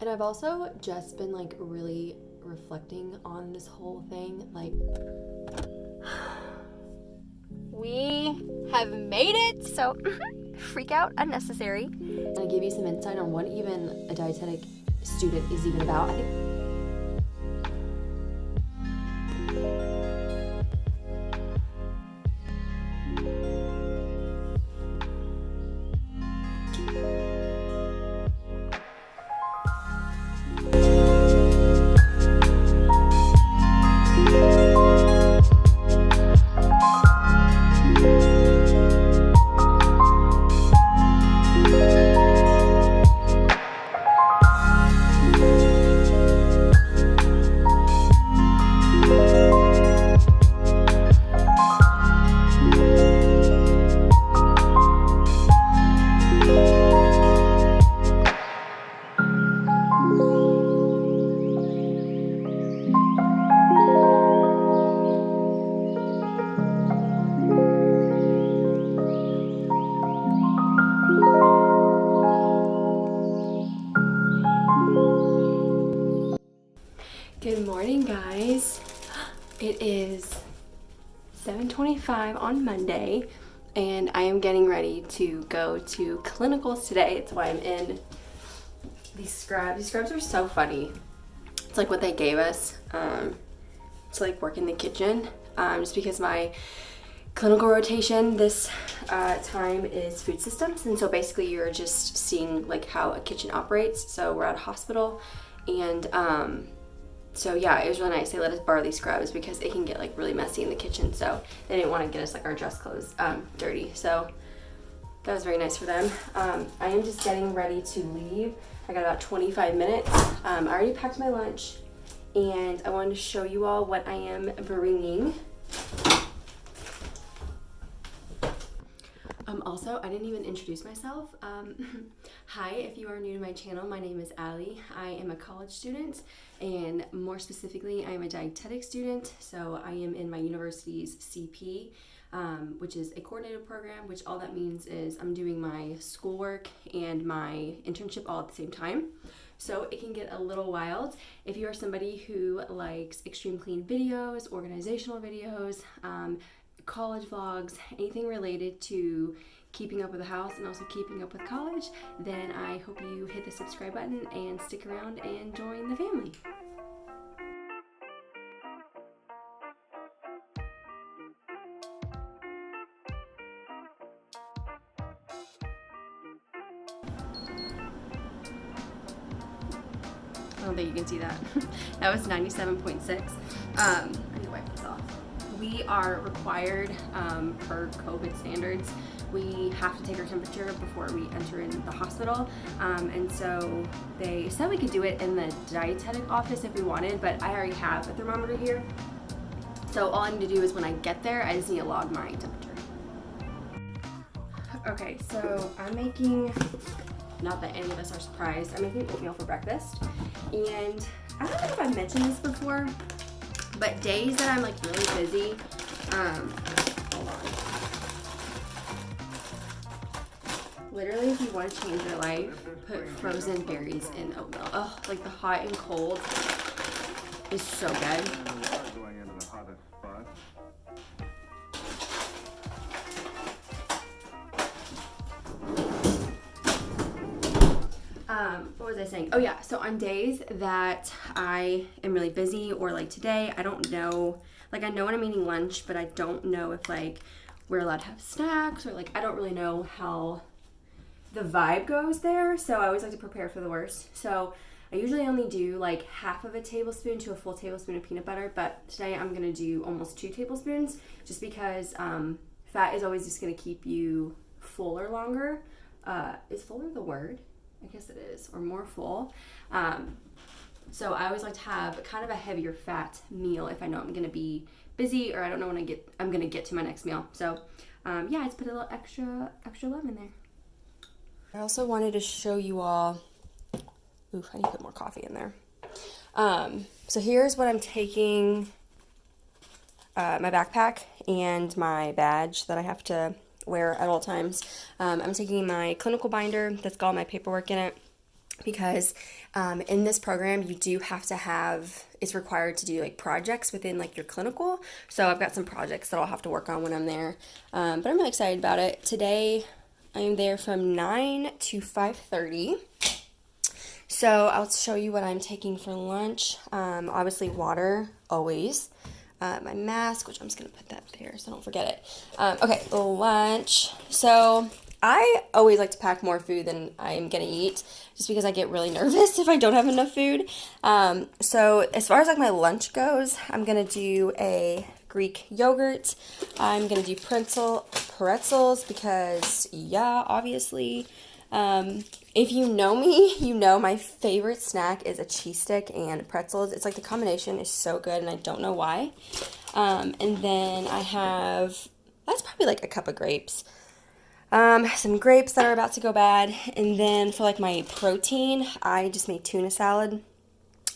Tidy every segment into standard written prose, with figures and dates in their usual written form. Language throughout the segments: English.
And I've also just been like really reflecting on this whole thing. Like, we have made it, so freak out unnecessary. And I give you some insight on what even a dietetic student is even about. I think good morning, guys. It is 7:25 on Monday, and I am getting ready to go to clinicals today. It's why I'm in these scrubs. These scrubs are so funny. It's like what they gave us to like work in the kitchen, just because my clinical rotation this time is food systems, and so basically you're just seeing like how a kitchen operates. So we're at a hospital, and so yeah, it was really nice. They let us borrow these scrubs because it can get like really messy in the kitchen, so they didn't want to get us like our dress clothes dirty. So that was very nice for them. I am just getting ready to leave. I got about 25 minutes. I already packed my lunch, and I wanted to show you all what I am bringing. Also, I didn't even introduce myself. Hi, if you are new to my channel, my name is Allie. I am a college student, and more specifically, I am a dietetic student. So I am in my university's CP, which is a coordinated program, which all that means is I'm doing my schoolwork and my internship all at the same time. So it can get a little wild. If you are somebody who likes extreme clean videos, organizational videos, college vlogs, anything related to keeping up with the house and also keeping up with college, then I hope you hit the subscribe button and stick around and join the family. I don't think you can see that. That was 97.6. I need to wipe this off. We are required, per COVID standards, we have to take our temperature before we enter in the hospital. And so they said we could do it in the dietetic office if we wanted, but I already have a thermometer here. So all I need to do is when I get there, I just need to log my temperature. Okay, so I'm making, not that any of us are surprised, I'm making oatmeal for breakfast. And I don't know if I've mentioned this before, but days that I'm like really busy, hold on. Literally, if you want to change your life, put frozen berries in oatmeal. Oh, like the hot and cold is so good. What was I saying? Oh yeah, so on days that I am really busy, or like today, I don't know, like I know when I'm eating lunch, but I don't know if like we're allowed to have snacks, or like I don't really know how the vibe goes there. So I always like to prepare for the worst. So I usually only do like half of a tablespoon to a full tablespoon of peanut butter, but today I'm gonna do almost 2 tablespoons, just because fat is always just gonna keep you fuller longer. Is fuller the word? I guess it is, or more full. So I always like to have kind of a heavier fat meal if I know I'm gonna be busy, or I don't know when I'm gonna get to my next meal. So yeah, I just put a little extra love in there. I also wanted to show you all, oof, I need to put more coffee in there. So here's what I'm taking, my backpack and my badge that I have to wear at all times. I'm taking my clinical binder that's got all my paperwork in it. because in this program you do have to have, it's required to do like projects within like your clinical. So I've got some projects that I'll have to work on when I'm there, but I'm really excited about it. Today I am there from 9 to 5:30. So I'll show you what I'm taking for lunch. Obviously water, always. My mask, which I'm just going to put that there so I don't forget it. Okay, lunch. So I always like to pack more food than I'm going to eat just because I get really nervous if I don't have enough food. So as far as like my lunch goes, I'm going to do a Greek yogurt. I'm going to do pretzels because, yeah, obviously. If you know me, you know my favorite snack is a cheese stick and pretzels. It's like the combination is so good and I don't know why. And then I have, that's probably like a cup of grapes. Some grapes that are about to go bad. And then for like my protein, I just made tuna salad.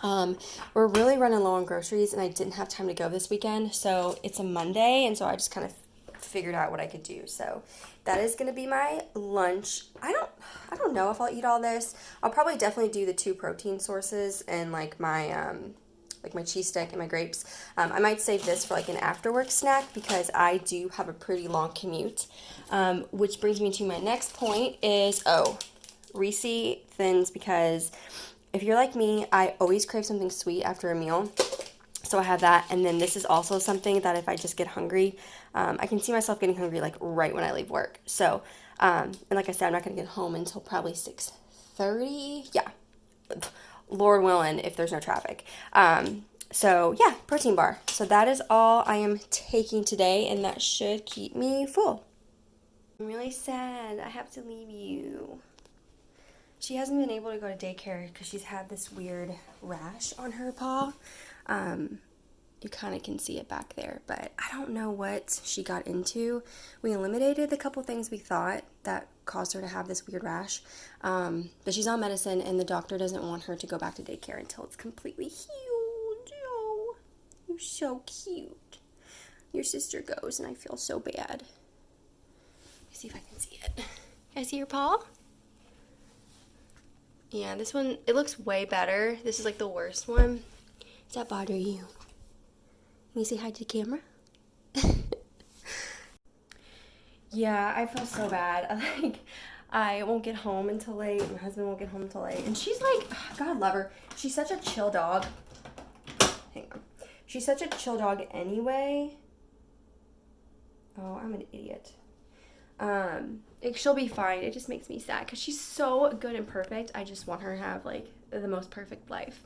We're really running low on groceries and I didn't have time to go this weekend. So it's a Monday and so I just kind of figured out what I could do. So that is going to be my lunch. I don't know if I'll eat all this. I'll probably definitely do the 2 protein sources and like my cheese stick and my grapes. I might save this for like an after work snack because I do have a pretty long commute. Which brings me to my next point is, Reese Thins, because if you're like me, I always crave something sweet after a meal. So I have that, and then this is also something that if I just get hungry, I can see myself getting hungry like right when I leave work. So, and like I said, I'm not going to get home until probably 6:30. Yeah, Lord willing, if there's no traffic. So yeah, protein bar. So that is all I am taking today, and that should keep me full. I'm really sad. I have to leave you. She hasn't been able to go to daycare because she's had this weird rash on her paw. You kind of can see it back there, but I don't know what she got into. We eliminated the couple things we thought that caused her to have this weird rash, but she's on medicine and the doctor doesn't want her to go back to daycare until it's completely healed. Oh, you're so cute. Your sister goes and I feel so bad. Let me see if I can see it. Can I see your paw? Yeah, this one, it looks way better. This is like the worst one. Does that bother you? Can you say hi to the camera? Yeah, I feel so bad. Like, I won't get home until late. My husband won't get home until late. And she's like, God love her. She's such a chill dog. Hang on. She's such a chill dog anyway. Oh, I'm an idiot. She'll be fine. It just makes me sad because she's so good and perfect. I just want her to have like the most perfect life.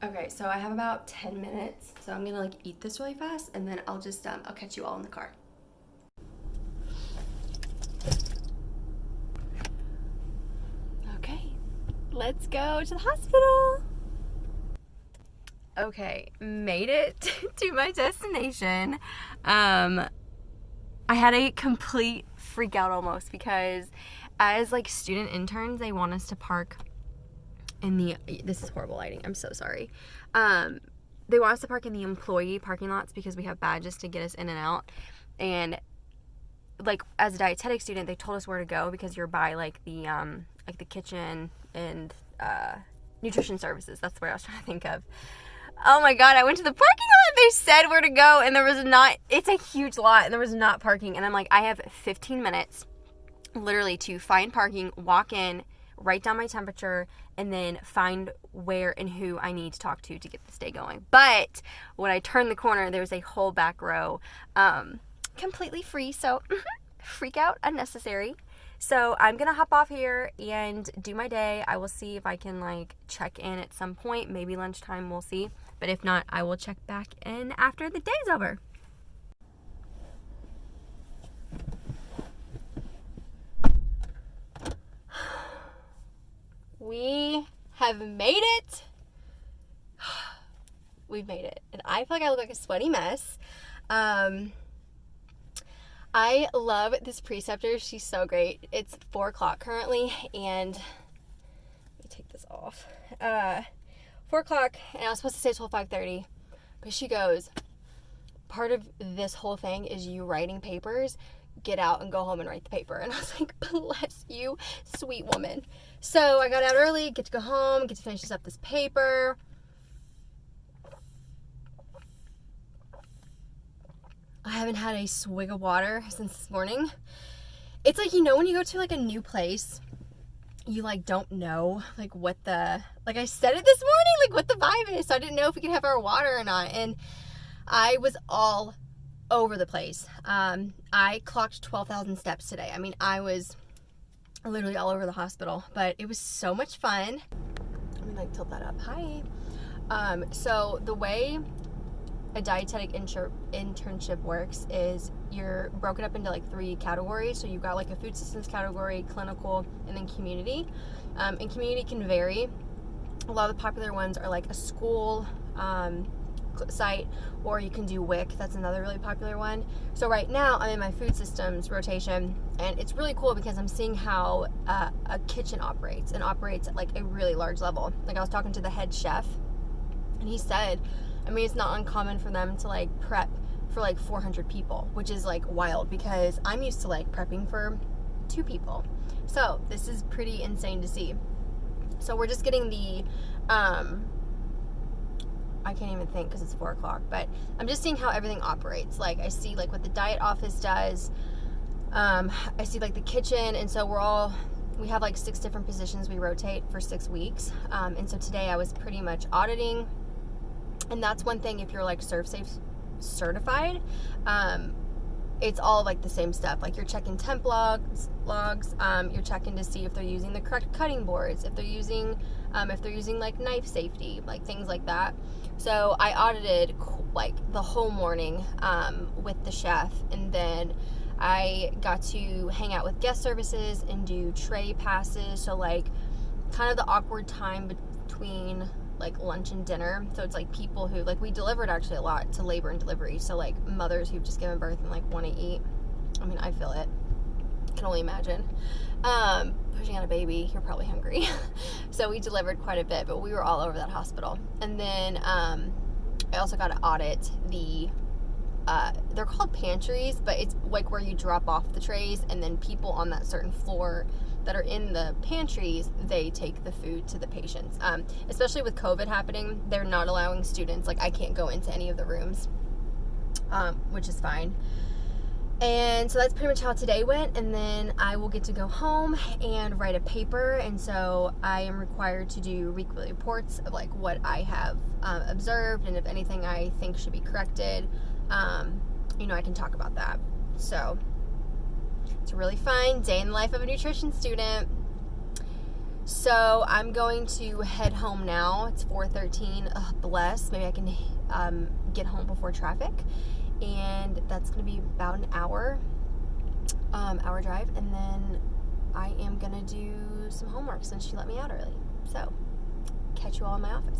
Okay, so I have about 10 minutes, so I'm gonna like eat this really fast and then I'll just I'll catch you all in the car. Okay, let's go to the hospital. Okay, made it to my destination. I had a complete freak out almost because as like student interns, they want us to park in the, this is horrible lighting, I'm so sorry. They want us to park in the employee parking lots because we have badges to get us in and out. And like as a dietetic student, they told us where to go because you're by like the kitchen and nutrition services. That's where I was trying to think of. Oh my God, I went to the parking lot. They said where to go and there was not, it's a huge lot and there was not parking. And I'm like, I have 15 minutes literally to find parking, walk in, write down my temperature, and then find where and who I need to talk to get this day going. But when I turned the corner, there was a whole back row, completely free. So freak out unnecessary. So I'm going to hop off here and do my day. I will see if I can like check in at some point, maybe lunchtime, we'll see. But if not, I will check back in after the day's over. We have made it. We've made it. And I feel like I look like a sweaty mess. I love this preceptor. She's so great. It's 4 o'clock currently, and let me take this off. 4 o'clock, and I was supposed to stay till 5:30, but she goes, part of this whole thing is you writing papers. get out and go home and write the paper. And I was like, bless you, sweet woman. So I got out early, get to go home, get to finish up this paper. I haven't had a swig of water since this morning. It's like, you know, when you go to like a new place, you like don't know like what the, like I said it this morning, like what the vibe is. So I didn't know if we could have our water or not. And I was all over the place. I clocked 12,000 steps today. I mean, I was literally all over the hospital, but it was so much fun. Let me like tilt that up. Hi. So the way a dietetic internship works is you're broken up into like 3 categories. So you've got like a food systems category, clinical, and then community. And community can vary. A lot of the popular ones are like a school site, or you can do WIC. That's another really popular one. So right now I'm in my food systems rotation, and it's really cool because I'm seeing how a kitchen operates, and operates at like a really large level. Like I was talking to the head chef, and he said, I mean, it's not uncommon for them to like prep for like 400 people, which is like wild because I'm used to like prepping for 2 people. So this is pretty insane to see. So we're just getting the, I can't even think because it's 4 o'clock, but I'm just seeing how everything operates. Like I see like what the diet office does. I see like the kitchen. And so we have like 6 different positions we rotate for 6 weeks. And so today I was pretty much auditing. And that's one thing, if you're like ServSafe certified, it's all like the same stuff. Like you're checking temp logs, you're checking to see if they're using the correct cutting boards, if they're using like knife safety, like things like that. So I audited like the whole morning with the chef, and then I got to hang out with guest services and do tray passes. So like kind of the awkward time between like lunch and dinner. So it's like people who, like, we delivered actually a lot to labor and delivery. So like mothers who've just given birth and like want to eat. I mean, I feel it. Can only imagine. Pushing out a baby, you're probably hungry. So we delivered quite a bit, but we were all over that hospital. And then I also got to audit the they're called pantries, but it's like where you drop off the trays, and then people on that certain floor that are in the pantries, they take the food to the patients. Especially with COVID happening, they're not allowing students, like I can't go into any of the rooms, which is fine. And so that's pretty much how today went, and then I will get to go home and write a paper. And so I am required to do weekly reports of like what I have observed, and if anything I think should be corrected, you know, I can talk about that. So it's a really fun day in the life of a nutrition student. So I'm going to head home now. It's 4:13. Bless. Maybe I can get home before traffic. And that's going to be about an hour drive. And then I am going to do some homework since she let me out early. So catch you all in my office.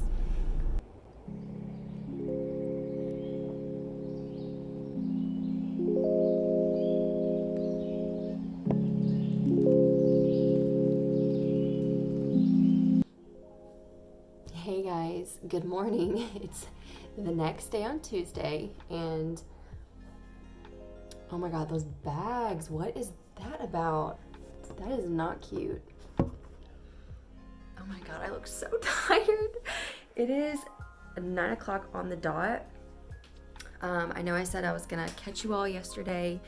Hey guys, good morning. It's the next day on Tuesday, and oh my god, those bags, what is that about? That is not cute. Oh my god, I look so tired. It is 9 o'clock on the dot. I know I said I was gonna catch you all yesterday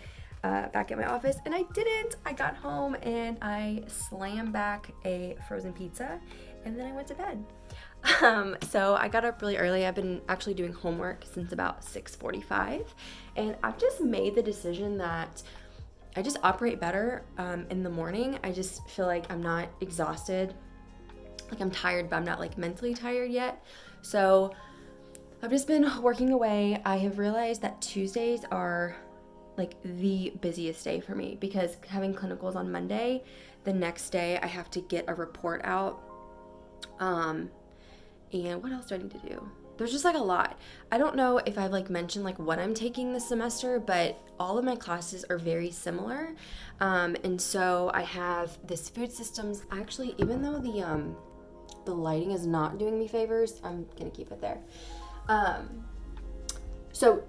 back at my office, and I didn't. I got home and I slammed back a frozen pizza, and then I went to bed. So I got up really early. I've been actually doing homework since about 6:45, and I've just made the decision that I just operate better in the morning. I just feel like I'm not exhausted. Like I'm tired, but I'm not like mentally tired yet. So I've just been working away. I have realized that Tuesdays are like the busiest day for me because having clinicals on Monday, the next day I have to get a report out. And what else do I need to do? There's just like a lot. I don't know if I've like mentioned like what I'm taking this semester, but all of my classes are very similar. And so I have this food systems. Actually, even though the lighting is not doing me favors, I'm gonna keep it there. So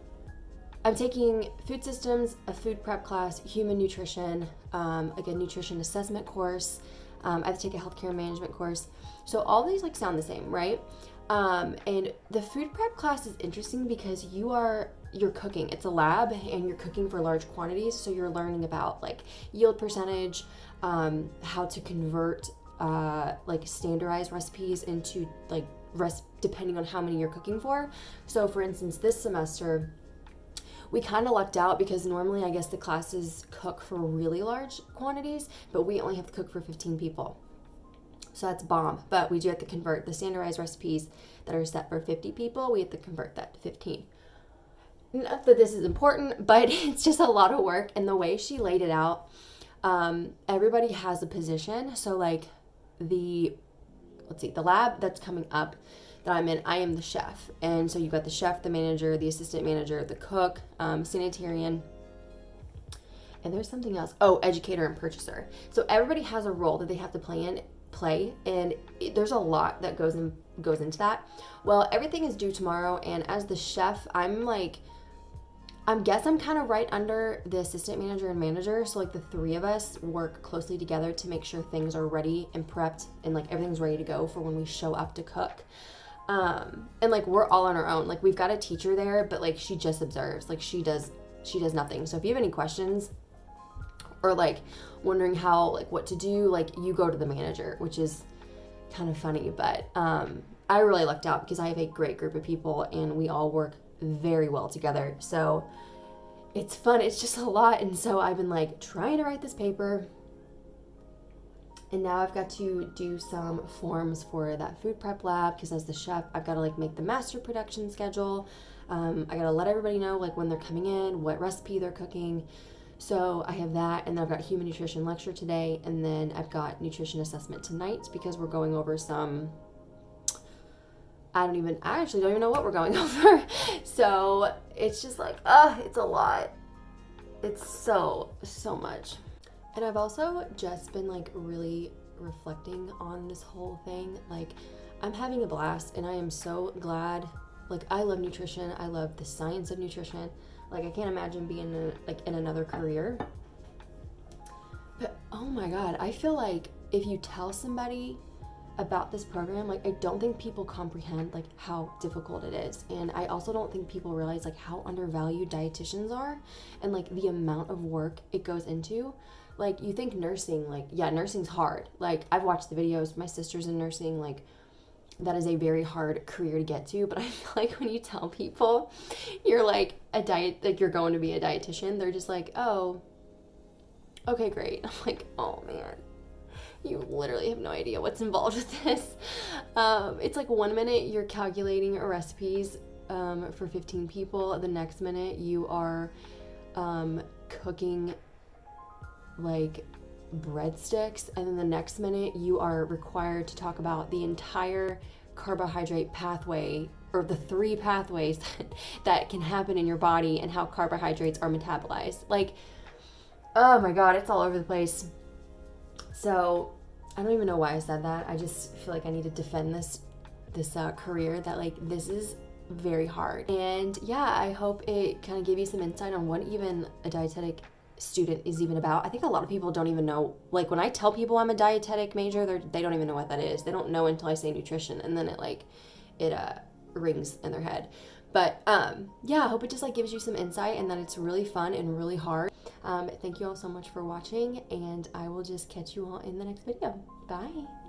I'm taking food systems, a food prep class, human nutrition, like a nutrition assessment course. I have to take a healthcare management course. So all these like sound the same, right? And the food prep class is interesting because you're cooking. It's a lab and you're cooking for large quantities. So you're learning about like yield percentage, how to convert like standardized recipes into like depending on how many you're cooking for. So for instance, this semester, we kind of lucked out because normally I guess the classes cook for really large quantities, but we only have to cook for 15 people. So that's bomb. But we do have to convert the standardized recipes that are set for 50 people. We have to convert that to 15. Not that this is important, but it's just a lot of work. And the way she laid it out, everybody has a position. So like the lab that's coming up that I'm in, I am the chef. And so you've got the chef, the manager, the assistant manager, the cook, sanitarian, and there's something else. Oh, educator and purchaser. So everybody has a role that they have to play, and there's a lot that goes into that. Well, everything is due tomorrow, and as the chef, I'm kind of right under the assistant manager and manager. So like the three of us work closely together to make sure things are ready and prepped and like everything's ready to go for when we show up to cook. And like we're all on our own. Like we've got a teacher there, but like she just observes. Like she does nothing. So if you have any questions or like wondering how like what to do, like you go to the manager, which is kind of funny. But I really lucked out because I have a great group of people and we all work very well together. So it's fun. It's just a lot. And so I've been like trying to write this paper. And now I've got to do some forms for that food prep lab because as the chef, I've got to like make the master production schedule. I got to let everybody know like when they're coming in, what recipe they're cooking. So I have that, and then I've got human nutrition lecture today, and then I've got nutrition assessment tonight because we're going over some, I actually don't even know what we're going over. So it's just like, it's a lot. It's so much. And I've also just been like really reflecting on this whole thing. Like I'm having a blast and I am so glad. Like I love nutrition. I love the science of nutrition. Like I can't imagine being in another career. But oh my God, I feel like if you tell somebody about this program, like I don't think people comprehend like how difficult it is. And I also don't think people realize like how undervalued dietitians are and like the amount of work it goes into. Like you think nursing, like yeah, nursing's hard. Like I've watched the videos, my sister's in nursing, like that is a very hard career to get to. But I feel like when you tell people you're like you're going to be a dietitian, they're just like, oh, okay, great. I'm like, oh man, you literally have no idea what's involved with this. It's like 1 minute you're calculating recipes for 15 people. The next minute you are cooking like breadsticks, and then the next minute you are required to talk about the entire carbohydrate pathway or the 3 pathways that can happen in your body and how carbohydrates are metabolized. Like, oh my God, it's all over the place. So I don't even know why I said that. I just feel like I need to defend this career, that like this is very hard. And yeah, I hope it kind of gave you some insight on what even a dietetic student is even about. I think a lot of people don't even know, like when I tell people I'm a dietetic major, they don't even know what that is. They don't know until I say nutrition, and then it rings in their head. But yeah, I hope it just like gives you some insight and that it's really fun and really hard. Thank you all so much for watching, and I will just catch you all in the next video. Bye.